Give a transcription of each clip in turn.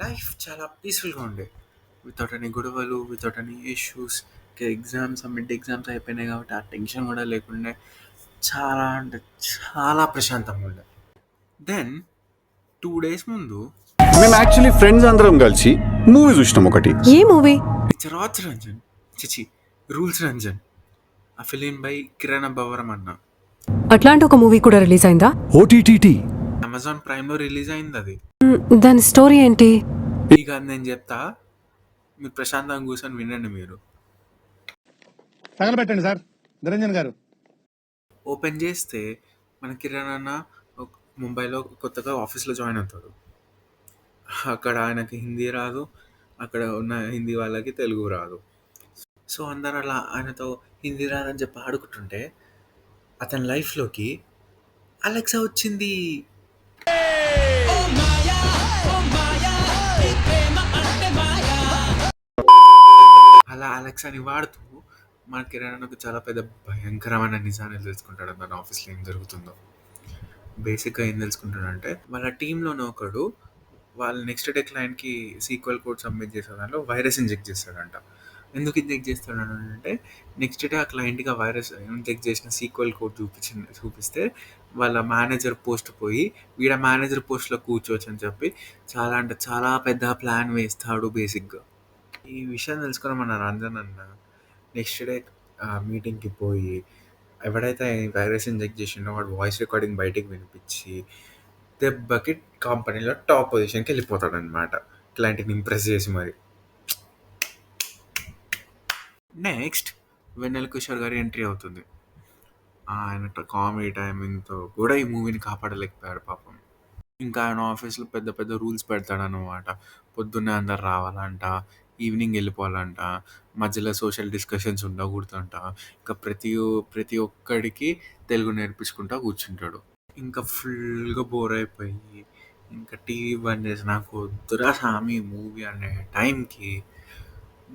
Life చాలా పీస్ఫుల్గా ఉండే, వితౌట్ ఎనీ గొడవలు, without any issues. Exams, mid exams అయిపోయినాయి కాబట్టి ఆ టెన్షన్ కూడా లేకుండే. చాలా అంటే చాలా ప్రశాంతంగా ఉండే. దెన్ 2 days ముందు మేము యాక్చువల్లీ ఫ్రెండ్స్ అందరం కలిసి మూవీ చూసినాం ఒకటి. ఏ మూవీ? ఇట్స్ రాజ్ రంజన్, చిచి రూల్స్ రంజన్, ఆ ఫిలిం బై కిరణ్ బవరం అన్న. అట్లాంటి ఒక మూవీ కూడా రిలీజ్ అయిందా? ఓటీటీటీ. అమెజాన్ ప్రైమ్లో రిలీజ్ అయింది అది. దాని స్టోరీ ఏంటి? ఇక అది నేను చెప్తా, మీరు ప్రశాంతంగా కూర్చొని వినండి. మీరు తగలబెట్టండి సార్ నిరంజన్ గారు. ఓపెన్ చేస్తే మన కిరణ్ అన్న ముంబైలో కొత్తగా ఆఫీస్లో జాయిన్ అవుతాడు. అక్కడ ఆయనకి హిందీ రాదు, అక్కడ ఉన్న హిందీ వాళ్ళకి తెలుగు రాదు. సో అందరు అలా ఆయనతో హిందీ రాదని చెప్పి ఆడుకుంటుంటే అతని లైఫ్లోకి అలెక్సా వచ్చింది. అలా అలెక్సాని వాడుతూ మన కిరణ్కు చాలా పెద్ద భయంకరమైన నిజాన్ని తెలుసుకుంటాడు మన ఆఫీస్లో ఏం జరుగుతుందో. బేసిక్గా ఏం తెలుసుకుంటాడంటే, వాళ్ళ టీంలోనే ఒకడు వాళ్ళ నెక్స్ట్ డే క్లయింట్కి సీక్వెల్ కోడ్ సబ్మిట్ చేసే దాంట్లో వైరస్ ఇంజెక్ట్ చేస్తాడంట. ఎందుకు ఇంజెక్ట్ చేస్తాడు అంటే, నెక్స్ట్ డే ఆ క్లయింట్కి ఆ వైరస్ ఇంజెక్ట్ చేసిన సీక్వెల్ కోడ్ చూపిస్తే వాళ్ళ మేనేజర్ పోస్ట్ పోయి వీడ మేనేజర్ పోస్ట్లో కూర్చోవచ్చు అని చెప్పి చాలా అంటే చాలా పెద్ద ప్లాన్ వేస్తాడు బేసిక్గా. ఈ విషయం తెలుసుకున్న మన రంజన్ అన్న నెక్స్ట్ డే మీటింగ్కి పోయి ఎవడైతే వైరస్ ఇంజెక్ట్ చేసిండో వాడు వాయిస్ రికార్డింగ్ బయటికి వినిపించి దెబ్బకి కంపెనీలో టాప్ పొజిషన్కి వెళ్ళిపోతాడు అనమాట, క్లయింట్ని ఇంప్రెస్ చేసి మరి. నెక్స్ట్ వెన్నెల కిషోర్ గారి ఎంట్రీ అవుతుంది. ఆయన కామెడీ టైమింగ్తో కూడా ఈ మూవీని కాపాడలేకపోయాడు పాపం. ఇంకా ఆయన ఆఫీస్లో పెద్ద పెద్ద రూల్స్ పెడతాడనమాట. పొద్దున్నే అందరు రావాలంట, ఈవినింగ్ వెళ్ళిపోవాలంట, మధ్యలో సోషల్ డిస్కషన్స్ ఉండకూడదంట. ఇంకా ప్రతి ఒక్కడికి తెలుగు నేర్పించుకుంటా కూర్చుంటాడు. ఇంకా ఫుల్గా బోర్ అయిపోయి ఇంకా టీవీ బంద్ చేసి నాకు వద్దురా సామి మూవీ అనే టైంకి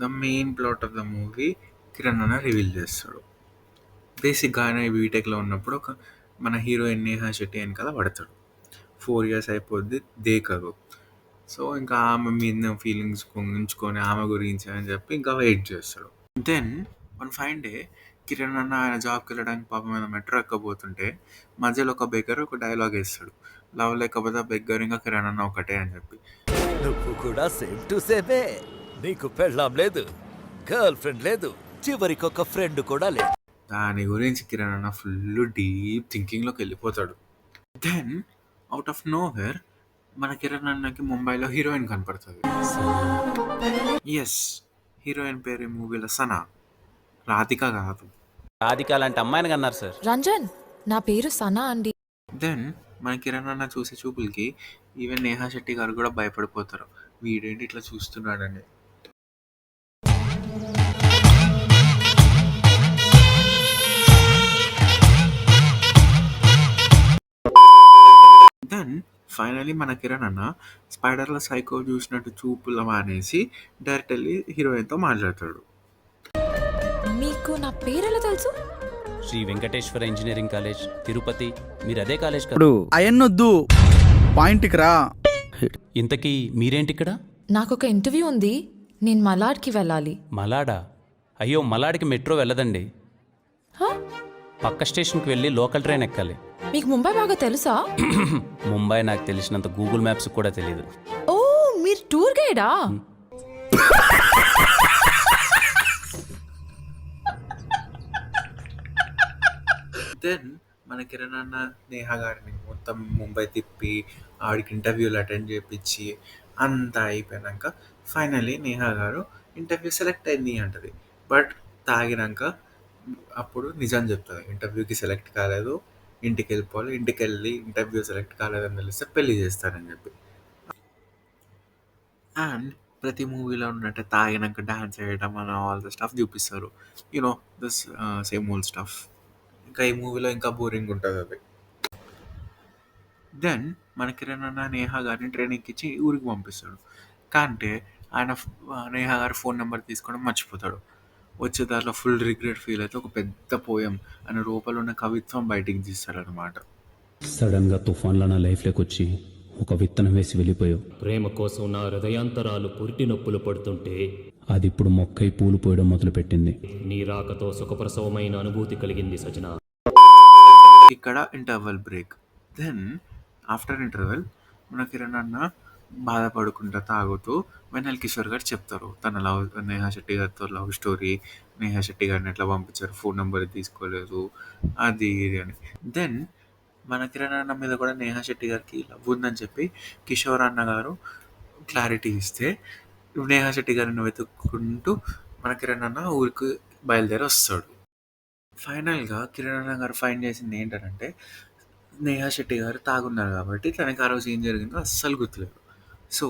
the main plot of the movie Kiran అన్న రివీల్ చేస్తాడు. బేసిక్గా ఆయన బీటెక్లో ఉన్నప్పుడు మన హీరోయిన్ నేహా శెట్టి వెనకాల పడతాడు. 4 years అయిపోద్ది, దేకదు. సో ఇంకా ఆమె మీద ఫీలింగ్స్ ఉంచుకొని ఆమె గురించి అని చెప్పి ఇంకా వెయిట్ చేస్తాడు. Then one fine day Kiran అన్న ఆయన జాబ్కి వెళ్ళడానికి పాపం మీద మెట్రో ఎక్కబోతుంటే మధ్యలో ఒక బెగ్గర్ ఒక డైలాగ్ వేస్తాడు, లవ్ లేకపోతే బెగ్గర్ ఇంకా కిరణ్ అన్న ఒకటే అని చెప్పి. నువ్వు కూడా సేమ్ టు సేమే. నీకు పెళ్ళాం లేదు, గర్ల్ ఫ్రెండ్ లేదు, చివరికి ఒక ఫ్రెండ్ కూడా లేదు. దాని గురించి కిరణ్ అన్న ఫుల్ డీప్ థింకింగ్లోకి వెళ్ళిపోతాడు. దెన్ అవుట్ ఆఫ్ నోవేర్ మన కిరణ్ అన్నకి ముంబైలో హీరోయిన్ కనపడుతుంది. ఎస్, హీరోయిన్ పేరు ఈ మూవీలో సనా, రాధిక కాదు. రాధిక లాంటి అమ్మాయిని కన్నారు సార్. రంజన్, నా పేరు సనా అండి. దెన్ మన కిరణ్ అన్న చూసే చూపులకి ఈవెన్ నేహా శెట్టి గారు కూడా భయపడిపోతారు, వీడేంటి ఇట్లా చూస్తున్నాడని. దెన్ ఫైనలీ మన కిరణ్ అన్న స్పైడర్లో సైకో చూసినట్టు చూపులు మానేసి డైరెక్ట్ వెళ్ళి హీరోయిన్తో మాట్లాడతాడు. మీకు నా పేరు ఎలా తెలుసు? Shri Venkateswara engineering college, Tirupati. మీరు అదే కాలేజ్ కదా? ఇప్పుడు అయన్నొద్దు, పాయింట్కి రా. ఇంతకీ మీరేంటి ఇక్కడ? నాకు ఒక ఇంటర్వ్యూ ఉంది, నేను మలాడ్కి వెళ్ళాలి. మలాడా? అయ్యో, మలాడికి మెట్రో వెళ్ళదండి. హా? పక్క స్టేషన్కి వెళ్ళి లోకల్ ట్రైన్ ఎక్కాలి. మీకు ముంబై బాగా తెలుసా? ముంబై నాకు తెలిసినంత గూగుల్ మ్యాప్స్ కూడా తెలియదు. ఓ, మీరు టూర్ గైడా? దెన్ మన కిరణ్ అన్న నేహా గారిని మొత్తం ముంబై తిప్పి ఆవిడకి ఇంటర్వ్యూలు అటెండ్ చేయించి అంతా అయిపోయాక ఫైనలీ నేహా గారు ఇంటర్వ్యూ సెలెక్ట్ అయింది అంటది. బట్ తాగినాక అప్పుడు నిజం చెప్తుంది, ఇంటర్వ్యూకి సెలెక్ట్ కాలేదు, ఇంటికి వెళ్ళిపోవాలి, ఇంటికి వెళ్ళి ఇంటర్వ్యూ సెలెక్ట్ కాలేదని తెలిస్తే పెళ్లి చేస్తానని చెప్పి. అండ్ ప్రతి మూవీలో ఉన్నట్టే తాగినాక డాన్స్ చేయడం అని ఆల్ ద స్టఫ్ చూపిస్తారు, you know this same old stuff. ఇంకా ఈ మూవీలో ఇంకా బోరింగ్ ఉంటుంది అది. దెన్ మన కిరణ్ అన్న నేహా గారిని ట్రైన్ ఎక్కించి ఊరికి పంపిస్తాడు. కాంటే ఆయన నేహా గారి ఫోన్ నెంబర్ తీసుకోవడం మర్చిపోతాడు. వచ్చే దారిలో ఫుల్ రిగ్రెట్ ఫీల్ అయితే ఒక పెద్ద పోయం ఆయన లోపల ఉన్న కవిత్వం బయటికి తీస్తాడనమాట. సడన్గా తుఫాన్లా నా లైఫ్లోకి వచ్చి ఒక విత్తనం వేసి వెళ్ళిపోయావు. ప్రేమ కోసం నా హృదయాంతరాలు పురిటి నొప్పులు పడుతుంటే అది ఇప్పుడు మొక్కై పూలు పోయడం మొదలుపెట్టింది. నీ రాకతో సుఖప్రసవమైన అనుభూతి కలిగింది సజన. ఇక్కడ interval break. Then after interval మన కిరణ్ అన్న బాధపడుకుంటా తాగుతూ వెన్నెల కిషోర్ గారు చెప్తారు తన నేహా శెట్టి గారితో లవ్ స్టోరీ. నేహా శెట్టి గారిని ఎట్లా పంపించారు, ఫోన్ నెంబర్ తీసుకోలేదు, అది ఇది అని. దెన్ మన కిరణ్ అన్న మీద కూడా నేహా శెట్టి గారికి లవ్ ఉందని చెప్పి కిషోర్ అన్న గారు క్లారిటీ ఇస్తే నేహా శెట్టి గారిని వెతుక్కుంటూ మన కిరణ్ అన్న ఊరికి బయలుదేరి వస్తాడు. ఫైనల్గా కిరణ్ అన్న గారు ఫైండ్ చేసింది ఏంటంటే నేహా శెట్టి గారు తాగున్నారు కాబట్టి తనకి ఆ రోజు ఏం జరిగిందో అస్సలు గుర్తులేదు. సో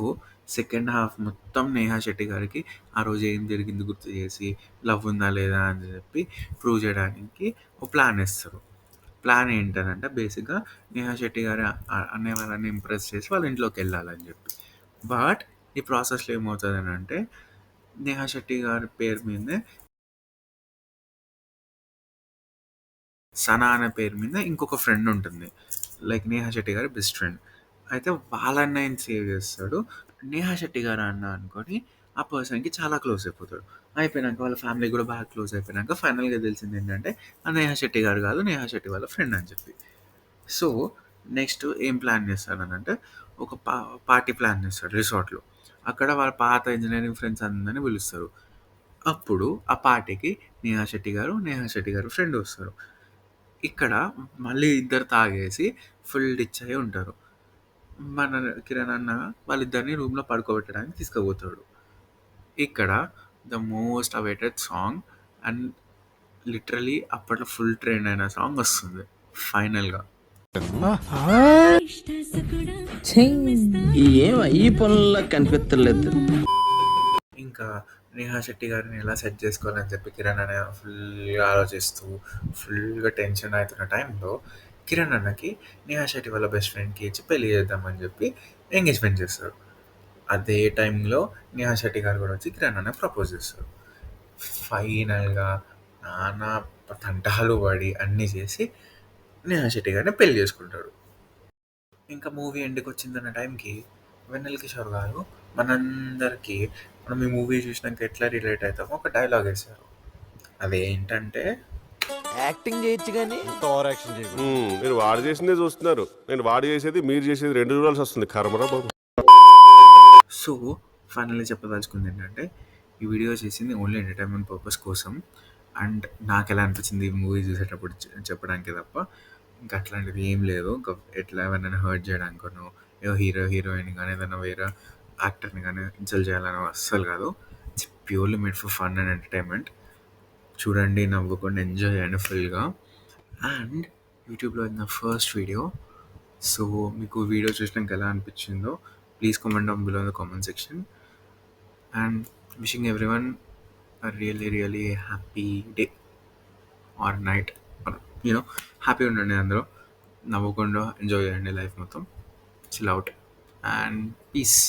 సెకండ్ హాఫ్ మొత్తం నేహా శెట్టి గారికి ఆ రోజు ఏం జరిగింది గుర్తు చేసి లవ్ ఉందా లేదా అని చెప్పి ప్రూవ్ చేయడానికి ఒక ప్లాన్ వేస్తారు. ప్లాన్ ఏంటంటే బేసిక్గా నేహా శెట్టి గారు అనే వాళ్ళని ఇంప్రెస్ చేసి వాళ్ళ ఇంట్లోకి వెళ్ళాలని చెప్పి. బట్ ఈ ప్రాసెస్లో ఏమవుతుంది అంటే నేహా శెట్టి గారి పేరు మీదే సనా అనే పేరు మీద ఇంకొక ఫ్రెండ్ ఉంటుంది, లైక్ నేహా శెట్టి గారి బెస్ట్ ఫ్రెండ్. అయితే వాళ్ళన్న ఆయన సేవ్ చేస్తాడు. నేహా శెట్టి గారు అన్న అనుకొని ఆ పర్సన్కి చాలా క్లోజ్ అయిపోతాడు. అయిపోయినాక వాళ్ళ ఫ్యామిలీ కూడా బాగా క్లోజ్ అయిపోయినాక ఫైనల్గా తెలిసింది ఏంటంటే ఆ నేహా శెట్టి గారు కాదు, నేహా శెట్టి వాళ్ళ ఫ్రెండ్ అని చెప్పి. సో నెక్స్ట్ ఏం ప్లాన్ చేస్తాడనంటే ఒక పార్టీ ప్లాన్ చేస్తాడు రిసార్ట్లో. అక్కడ వాళ్ళ పాత ఇంజనీరింగ్ ఫ్రెండ్స్ అందరినీ పిలుస్తారు. అప్పుడు ఆ పార్టీకి నేహా శెట్టి గారు, నేహా శెట్టి గారు ఫ్రెండ్ వస్తారు. ఇక్కడ మళ్ళీ ఇద్దరు తాగేసి ఫుల్ డిచ్ అయి ఉంటారు. మన కిరణ్ అన్న వాళ్ళిద్దరిని రూమ్లో పడుకోబెట్టడానికి తీసుకుపోతాడు. ఇక్కడ the most awaited song and literally అప్పట్లో ఫుల్ ట్రెండ్ అయిన సాంగ్ వస్తుంది ఫైనల్గా. ఏం ఈ పనుల్లో కనిపించలేదు. ఇంకా నేహా శెట్టి గారిని ఎలా సెట్ చేసుకోవాలని చెప్పి కిరణ్ అన్న ఫుల్గా ఆలోచిస్తూ ఫుల్గా టెన్షన్ అవుతున్న టైంలో కిరణ్ అన్నకి నేహా శెట్టి వాళ్ళ బెస్ట్ ఫ్రెండ్కి ఇచ్చి పెళ్లి చేద్దామని చెప్పి ఎంగేజ్మెంట్ చేస్తారు. అదే టైంలో నేహా శెట్టి గారు కూడా వచ్చి కిరణ్ అన్న ప్రపోజ్ చేస్తారు. ఫైనల్గా నానా తంటాలు పడి అన్నీ చేసి నేహా శెట్టి గారిని పెళ్లి చేసుకుంటాడు. ఇంకా మూవీ ఎండ్కి వచ్చిందన్న టైంకి వెన్నెల కిషోర్ గారు మనందరికీ మనం ఈ మూవీ చూసినాక ఎట్లా రిలేట్ అవుతామో ఒక డైలాగ్ వేశారు. అదేంటంటే యాక్టింగ్ చేయొచ్చు కానీ మీరు వాడు చేసిందే చూస్తున్నారు, నేను వాడు చేసేది మీరు చేసేది రెండు చూడాల్సి వస్తుంది. కర్మరా బాబు. సో ఫైనల్లీ చెప్పదలుచుకుంది ఏంటంటే ఈ వీడియో చేసింది ఓన్లీ ఎంటర్టైన్మెంట్ పర్పస్ కోసం. అండ్ నాకు ఎలా అనిపించింది ఈ మూవీ చూసేటప్పుడు చెప్పడానికి తప్ప ఇంకా అట్లాంటిది ఏం లేదు. ఇంకా ఎట్లా ఎవరైనా హర్ట్ చేయడానికనో ఏదో హీరోయిన్ కానీ ఏదైనా వేరే యాక్టర్ని కానీ ఇన్సల్ట్ చేయాలని అస్సలు కాదు. It's purely made for fun and entertainment. చూడండి, నవ్వుకోండి, ఎంజాయ్ చేయండి ఫుల్గా. అండ్ యూట్యూబ్లో నా ఫస్ట్ వీడియో. సో మీకు వీడియో చూసినాక ఎలా అనిపించిందో please comment down below in the comment section. And wishing everyone a really happy day or night, or happy ఉండండి అందరూ, నవ్వకుండా ఎంజాయ్ చేయండి లైఫ్ మొత్తం, చిల్ అవుట్ అండ్ పీస్.